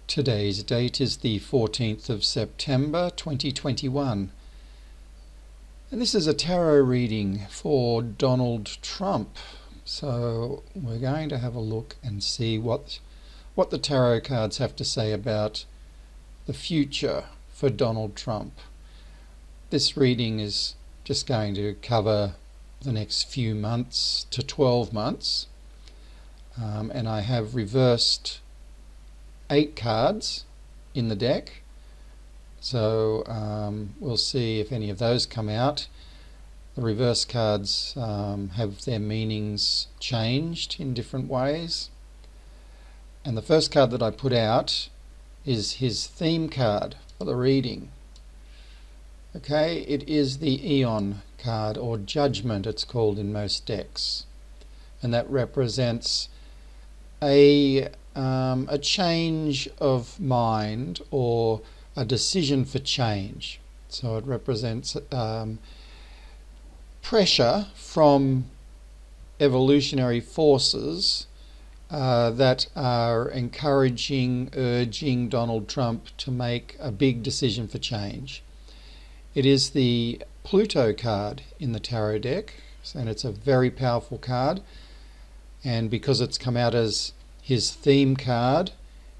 Today's date is the 14th of September 2021, and this is a tarot reading for Donald Trump. So we're going to have a look and see what the tarot cards have to say about the future for Donald Trump. This reading is just going to cover the next few months to 12 months, and I have reversed 8 cards in the deck, so we'll see if any of those come out. The reverse cards have their meanings changed in different ways, and the first card that I put out is his theme card for the reading. Okay, it is the Eon card, or Judgment it's called in most decks, and that represents a change of mind or a decision for change. So it represents pressure from evolutionary forces that are urging Donald Trump to make a big decision for change. It is the Pluto card in the tarot deck, and it's a very powerful card, and because it's come out as his theme card,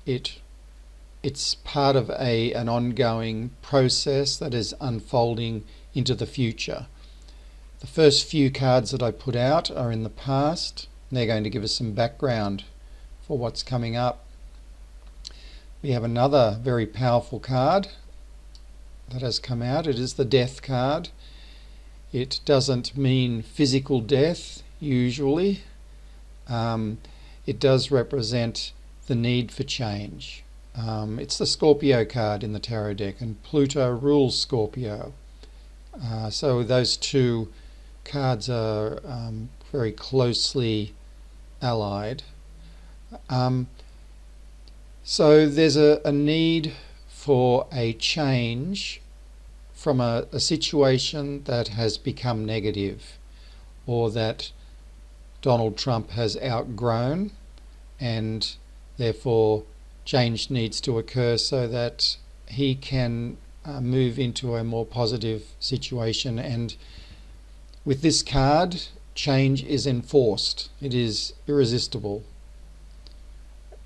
it's part of an ongoing process that is unfolding into the future. The first few cards that I put out are in the past, and they're going to give us some background for what's coming up. We have another very powerful card that has come out. It is the Death card. It doesn't mean physical death usually. It does represent the need for change. It's the Scorpio card in the tarot deck, and Pluto rules Scorpio. So those two cards are very closely allied. So there's a need for a change from a situation that has become negative, or that Donald Trump has outgrown, and therefore change needs to occur so that he can move into a more positive situation. And with this card, change is enforced. It is irresistible.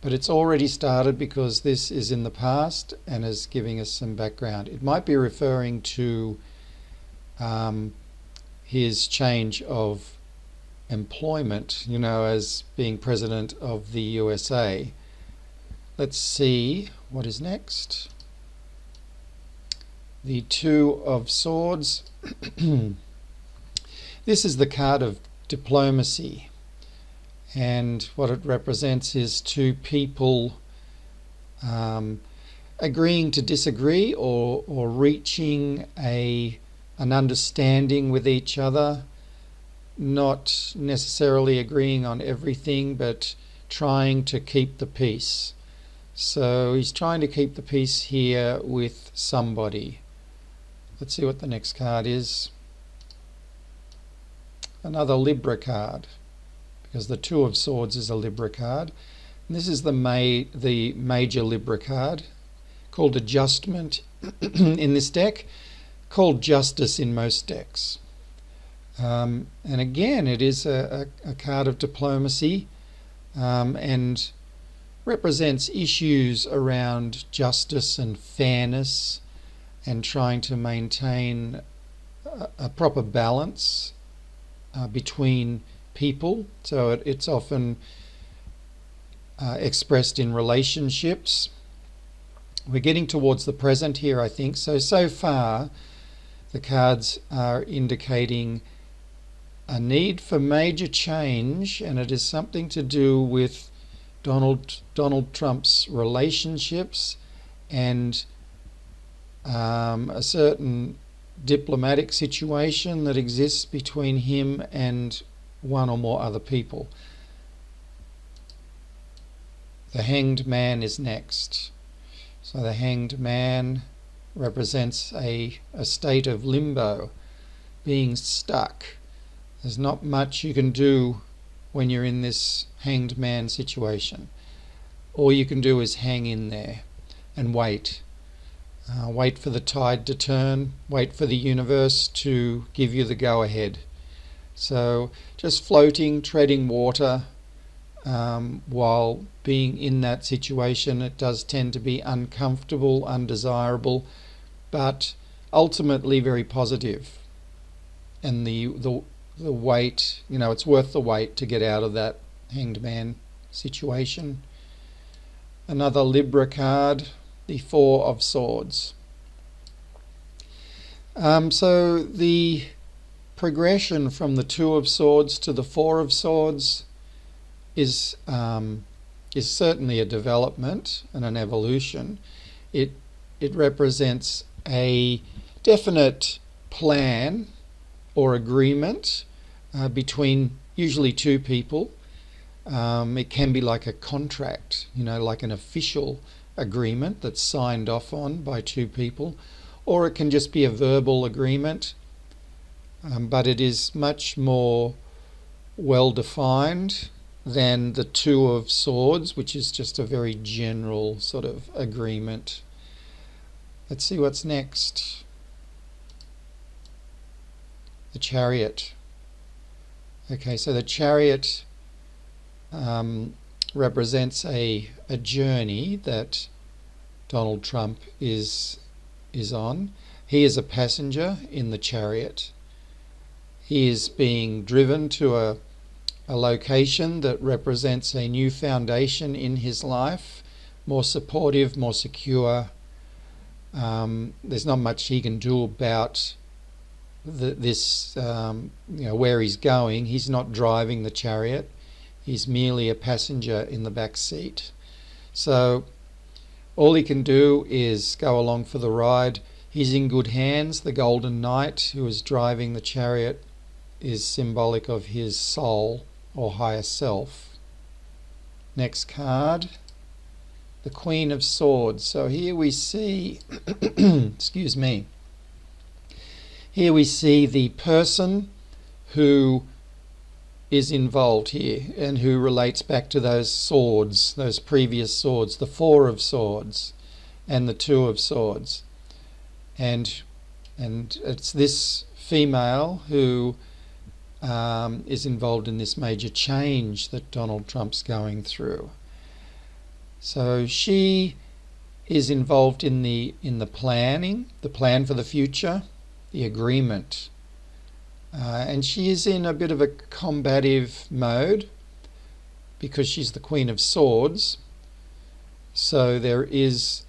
But it's already started because this is in the past and is giving us some background. It might be referring to his change of employment, as being president of the USA. Let's see what is next. The Two of Swords. This is the card of diplomacy, and what it represents is two people agreeing to disagree, or reaching an understanding with each other, not necessarily agreeing on everything, but trying to keep the peace. So he's trying to keep the peace here with somebody. Let's see what the next card is. Another Libra card, because the Two of Swords is a Libra card. And this is the major Libra card, called Adjustment in this deck, called Justice in most decks. And again, it is a card of diplomacy, and represents issues around justice and fairness, and trying to maintain a proper balance between people. So it's often expressed in relationships. We're getting towards the present here, I think. So far, the cards are indicating a need for major change, and it is something to do with Donald Trump's relationships, and a certain diplomatic situation that exists between him and one or more other people. The Hanged Man is next. So the Hanged Man represents a state of limbo, being stuck. There's not much you can do when you're in this hanged man situation. All you can do is hang in there. and wait. Wait for the tide to turn, wait for the universe to give you the go-ahead. So just floating, treading water, while being in that situation. It does tend to be uncomfortable, undesirable, but ultimately very positive. And the wait, it's worth the wait to get out of that Hanged Man situation. Another Libra card, the Four of Swords. So the progression from the Two of Swords to the Four of Swords is certainly a development and an evolution. It represents a definite plan or agreement between usually two people. It can be like a contract, like an official agreement that's signed off on by two people, or it can just be a verbal agreement, but it is much more well defined than the Two of Swords, which is just a very general sort of agreement. Let's see what's next. The Chariot. Okay, so the Chariot represents a journey that Donald Trump is on. He is a passenger in the chariot. He is being driven to a location that represents a new foundation in his life, more supportive, more secure. There's not much he can do about this, where he's going. He's not driving the chariot. He's merely a passenger in the back seat. So all he can do is go along for the ride. He's in good hands. The Golden Knight, who is driving the chariot, is symbolic of his soul or higher self. Next card, the Queen of Swords. So here we see, excuse me, here we see the person who is involved here and who relates back to those swords, those previous swords, the Four of Swords and the Two of Swords. And it's this female who is involved in this major change that Donald Trump's going through. So she is involved in the planning, the plan for the future, the agreement. And she is in a bit of a combative mode because she's the Queen of Swords. So there is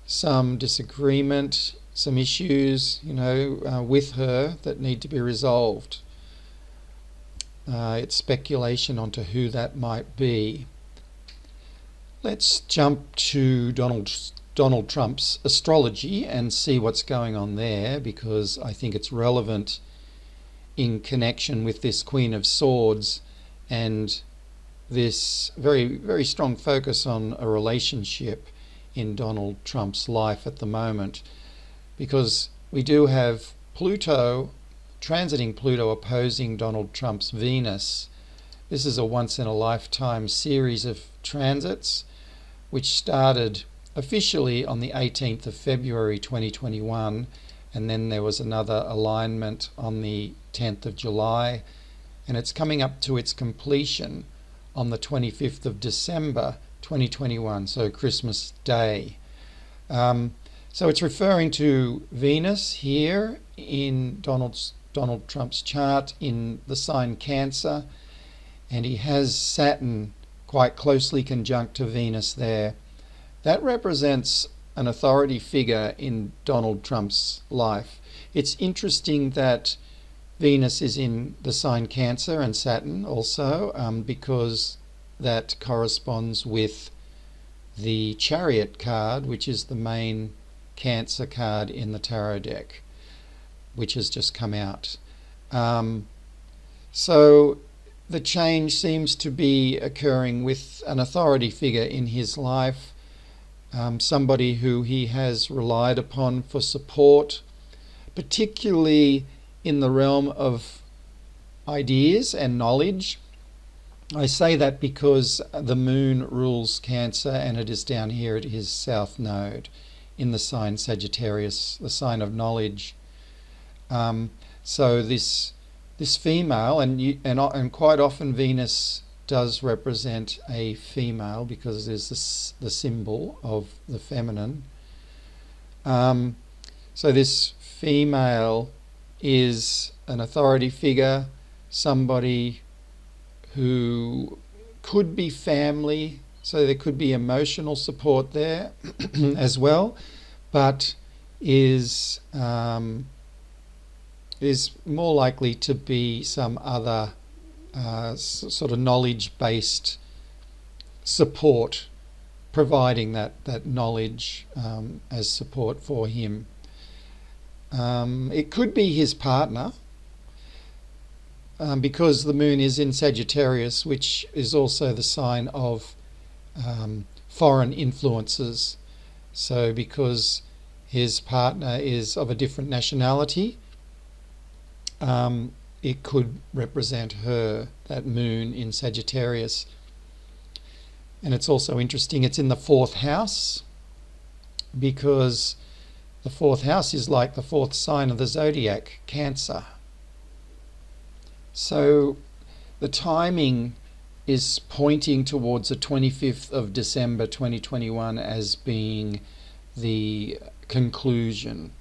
some disagreement, some issues, with her that need to be resolved. It's speculation onto who that might be. Let's jump to Donald Trump's astrology and see what's going on there, because I think it's relevant in connection with this Queen of Swords and this very, very strong focus on a relationship in Donald Trump's life at the moment, because we do have Pluto, transiting Pluto, opposing Donald Trump's Venus. This is a once-in-a-lifetime series of transits which started officially on the 18th of February 2021, and then there was another alignment on the 10th of July, and it's coming up to its completion on the 25th of December 2021, so Christmas Day. So it's referring to Venus here in Donald Trump's chart in the sign Cancer, and he has Saturn quite closely conjunct to Venus there. That represents an authority figure in Donald Trump's life. It's interesting that Venus is in the sign Cancer and Saturn also, because that corresponds with the Chariot card, which is the main Cancer card in the tarot deck, which has just come out. So the change seems to be occurring with an authority figure in his life, somebody who he has relied upon for support, particularly in the realm of ideas and knowledge. I say that because the moon rules Cancer, and it is down here at his south node in the sign Sagittarius, the sign of knowledge. So this female, and quite often Venus does represent a female because there's the symbol of the feminine. So this female is an authority figure, somebody who could be family, so there could be emotional support there as well, but is more likely to be some other sort of knowledge-based support, providing that knowledge as support for him. It could be his partner, because the moon is in Sagittarius, which is also the sign of foreign influences. So because his partner is of a different nationality, it could represent her, that moon in Sagittarius. And it's also interesting, it's in the fourth house, because the fourth house is like the fourth sign of the zodiac, Cancer. So the timing is pointing towards the 25th of December 2021 as being the conclusion,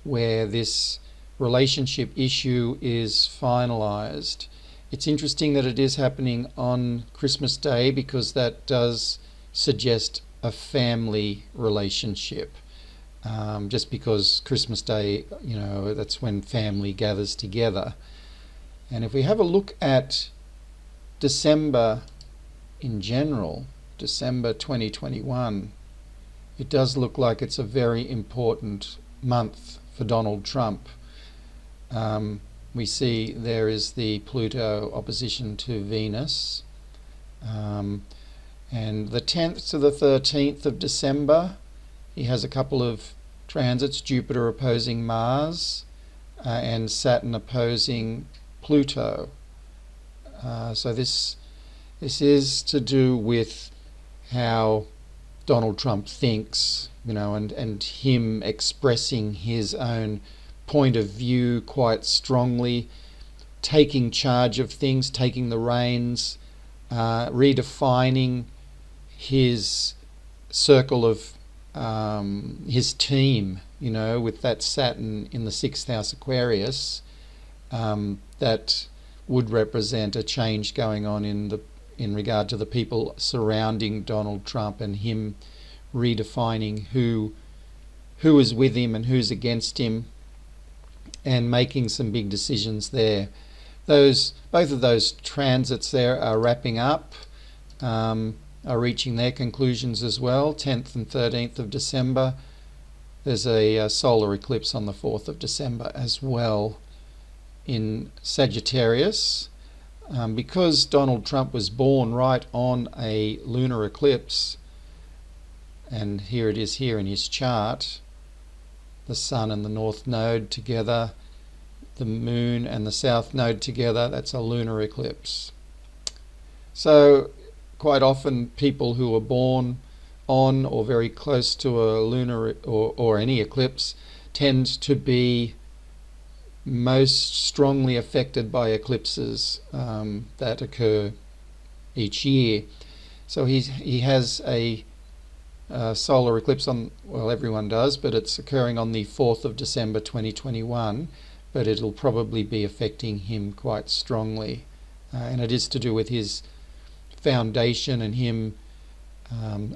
where this relationship issue is finalized. It's interesting that it is happening on Christmas Day, because that does suggest a family relationship. Just because Christmas Day, that's when family gathers together. And if we have a look at December in general, December 2021, it does look like it's a very important month for Donald Trump. We see there is the Pluto opposition to Venus. And the 10th to the 13th of December, he has a couple of transits, Jupiter opposing Mars and Saturn opposing Pluto. So this is to do with how Donald Trump thinks, and him expressing his own point of view quite strongly, taking charge of things, taking the reins, redefining his circle of his team, with that Saturn in the 6th house Aquarius. That would represent a change going on in regard to the people surrounding Donald Trump, and him redefining who is with him and who's against him, and making some big decisions there. Both of those transits there are wrapping up, are reaching their conclusions as well. 10th and 13th of December. There's a solar eclipse on the 4th of December as well in Sagittarius. Because Donald Trump was born right on a lunar eclipse, and here it is here in his chart, the Sun and the North Node together, the Moon and the South Node together, that's a lunar eclipse. So quite often people who are born on or very close to a lunar or any eclipse tend to be most strongly affected by eclipses that occur each year. So he has a solar eclipse on, well, everyone does, but it's occurring on the 4th of December 2021, but it'll probably be affecting him quite strongly. And it is to do with his foundation and him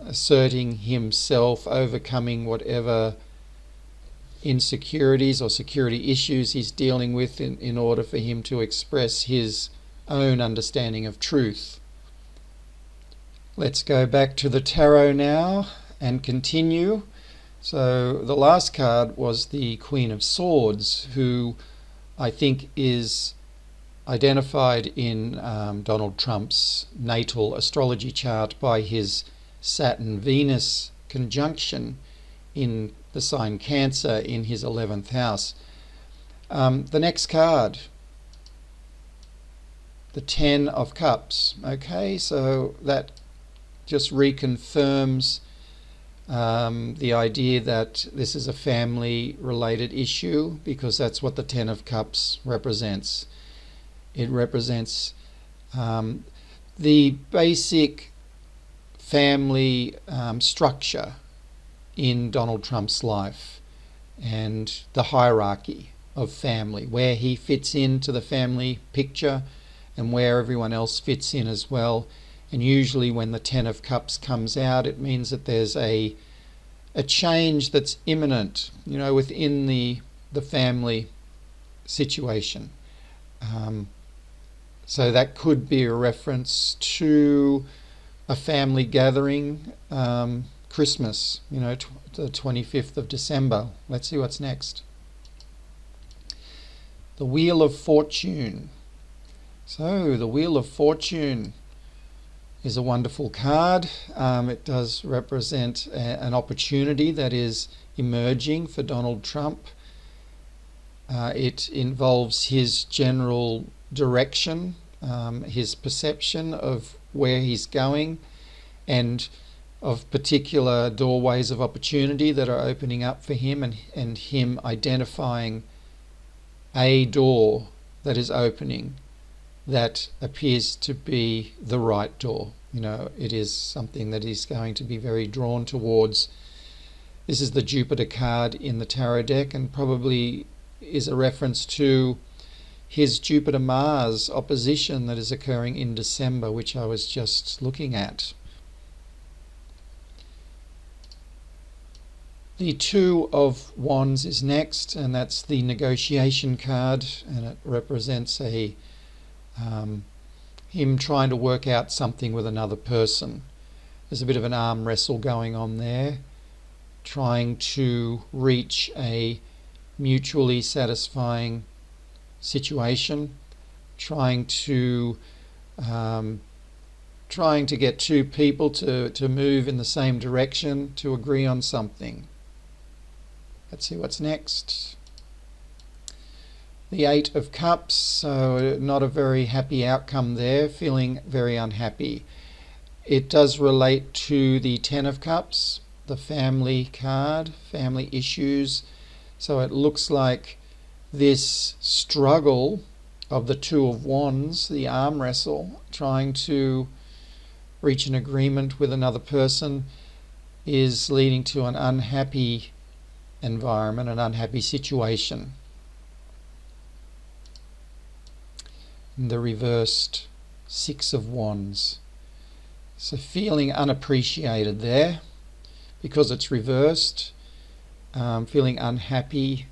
asserting himself, overcoming whatever insecurities or security issues he's dealing with in order for him to express his own understanding of truth. Let's go back to the tarot now and continue. So the last card was the Queen of Swords, who I think is identified in Donald Trump's natal astrology chart by his Saturn-Venus conjunction in the sign Cancer in his 11th house. The next card the Ten of Cups. Okay, so that just reconfirms the idea that this is a family related issue, because that's what the Ten of Cups represents. It represents the basic family structure in Donald Trump's life and the hierarchy of family, where he fits into the family picture and where everyone else fits in as well. And usually when the Ten of Cups comes out, it means that there's a change that's imminent, within the family situation. So that could be a reference to a family gathering, Christmas, the 25th of December. Let's see what's next. The Wheel of Fortune. So the Wheel of Fortune is a wonderful card. It does represent an opportunity that is emerging for Donald Trump. It involves his general direction, his perception of where he's going, and of particular doorways of opportunity that are opening up for him, and him identifying a door that is opening that appears to be the right door. It is something that he's going to be very drawn towards. This is the Jupiter card in the tarot deck, and probably is a reference to his Jupiter-Mars opposition that is occurring in December, which I was just looking at. The Two of Wands is next, and that's the negotiation card, and it represents him trying to work out something with another person. There's a bit of an arm wrestle going on there, trying to reach a mutually satisfying situation, trying to get two people to move in the same direction, to agree on something. Let's see what's next. The Eight of Cups, so not a very happy outcome there, feeling very unhappy. It does relate to the Ten of Cups, the family card, family issues. So it looks like this struggle of the Two of Wands, the arm wrestle, trying to reach an agreement with another person, is leading to an unhappy environment, an unhappy situation. The reversed Six of Wands. So feeling unappreciated there because it's reversed, feeling unhappy.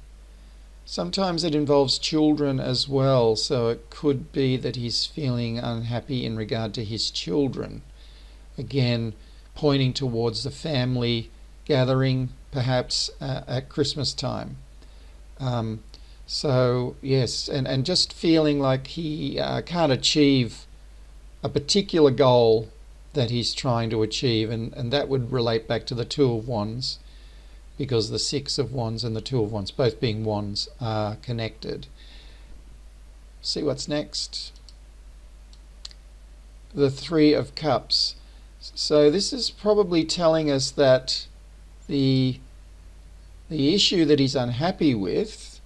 Sometimes it involves children as well, so it could be that he's feeling unhappy in regard to his children. Again, pointing towards the family gathering, perhaps at Christmas time. So yes, and just feeling like he can't achieve a particular goal that he's trying to achieve, and that would relate back to the Two of Wands, because the Six of Wands and the Two of Wands, both being wands, are connected. See what's next. The Three of Cups. So this is probably telling us that the issue that he's unhappy with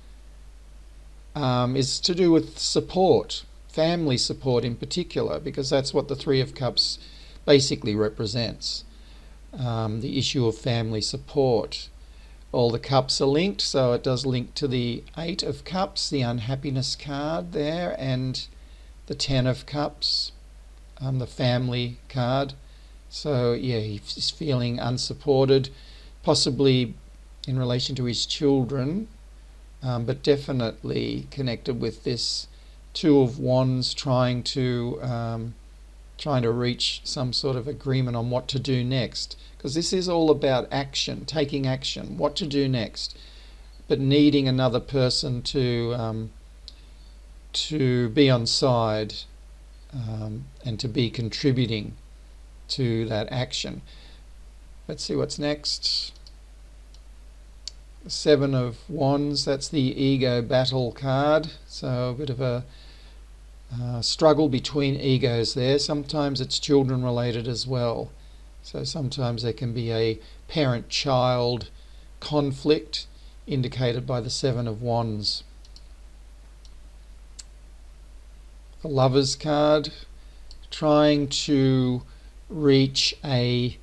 is to do with support, family support in particular, because that's what the Three of Cups basically represents, the issue of family support. All the cups are linked, so it does link to the Eight of Cups, the unhappiness card there, and the Ten of Cups, the family card. So yeah, he's feeling unsupported, possibly in relation to his children, but definitely connected with this Two of Wands, trying to reach some sort of agreement on what to do next, because this is all about action, taking action, what to do next, but needing another person to be on side and to be contributing to that action. Let's see what's next. Seven of Wands, that's the ego battle card, so a bit of a struggle between egos there. Sometimes it's children related as well. So sometimes there can be a parent-child conflict indicated by the Seven of Wands. The Lovers card, trying to reach an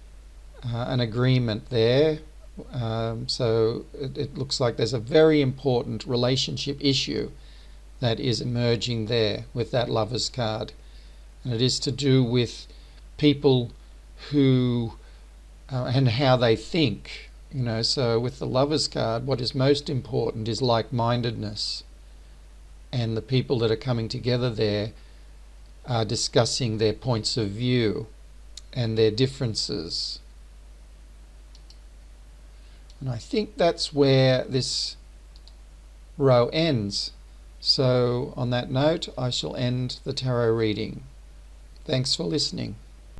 agreement there. So it looks like there's a very important relationship issue that is emerging there with that Lovers card. And it is to do with people who and how they think. So with the Lovers card, what is most important is like-mindedness. And the people that are coming together there are discussing their points of view and their differences. And I think that's where this row ends. So on that note, I shall end the tarot reading. Thanks for listening.